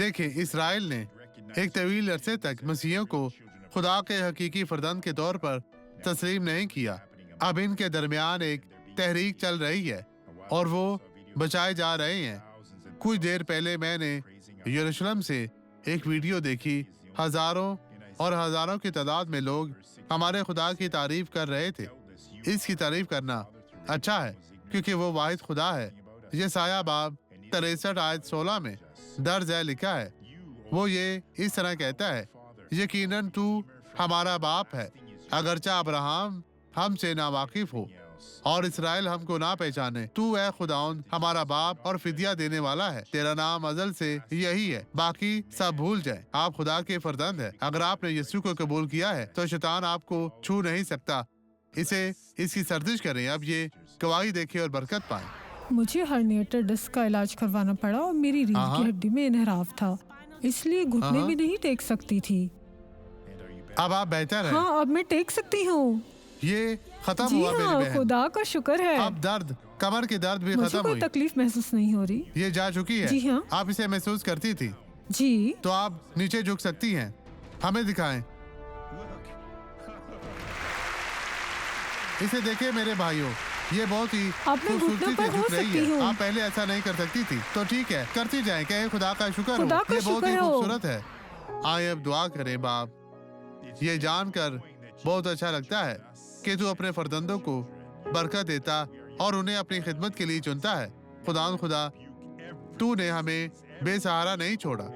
دیکھیں، اسرائیل نے ایک طویل عرصے تک مسیحیوں کو خدا کے حقیقی فرزند کے طور پر تسلیم نہیں کیا۔ اب ان کے درمیان ایک تحریک چل رہی ہے اور وہ بچائے جا رہے ہیں۔ کچھ دیر پہلے میں نے یروشلم سے ایک ویڈیو دیکھی۔ ہزاروں اور ہزاروں کی تعداد میں لوگ ہمارے خدا کی تعریف کر رہے تھے۔ اس کی تعریف کرنا اچھا ہے کیونکہ وہ واحد خدا ہے۔ یسایہ باب 63 آیت 16 میں درج لکھا ہے، وہ یہ اس طرح کہتا ہے، یقیناً تو ہمارا باپ ہے، اگرچہ ابراہم ہم سے ناواقف ہو اور اسرائیل ہم کو نہ پہچانے۔ تو اے خداوند ہمارا باپ اور فدیہ دینے والا ہے، تیرا نام ازل سے یہی ہے، باقی سب بھول جائیں۔ آپ خدا کے فرزند ہیں۔ اگر آپ نے یسوع کو قبول کیا ہے تو شیطان آپ کو چھو نہیں سکتا۔ اس کی سرزش کریں، اب یہ گواہی دیکھیں اور برکت پائیں۔ مجھے ہرنیٹر ڈسک کا علاج کروانا پڑا اور میری ریڑھ کی ہڈی میں انحراف تھا، اس لیے گھٹنے بھی نہیں ٹیک سکتی تھی۔ اب آپ بہتر ہیں؟ ہاں، اب میں ٹیک سکتی ہوں۔ یہ ختم جی ہوا میری ہاں، بہن۔ خدا کا شکر ہے۔ اب درد، کمر کی درد بھی مجھے ختم کوئی ہوئی۔ تکلیف محسوس نہیں ہو رہی۔ یہ جا چکی ہے؟ جی ہاں۔ آپ اسے محسوس کرتی تھی؟ جی۔ تو آپ نیچے جھک سکتی ہیں، ہمیں دکھائیں۔ اسے دیکھیں میرے بھائیوں، یہ بہت ہی خوبصورتی سے جھک رہی ہے۔ آپ پہلے ایسا نہیں کر سکتی تھی، تو ٹھیک ہے، کرتی جائیں، کہیں خدا کا شکر ہو، یہ بہت ہی خوبصورت ہے۔ آئیں اب دعا کریں۔ باپ، یہ جان کر بہت اچھا لگتا ہے کہ تو اپنے فرزندوں کو برکت دیتا اور انہیں اپنی خدمت کے لیے چنتا ہے۔ خدا تو نے ہمیں بے سہارا نہیں چھوڑا،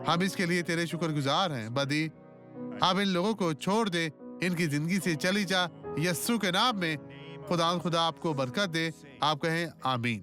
ہم اس کے لیے تیرے شکر گزار ہیں۔ بدی، اب ان لوگوں کو چھوڑ دے، ان کی زندگی سے چلی جا، یسوع کے نام میں۔ خدا آپ کو برکت دے۔ آپ کہیں آمین۔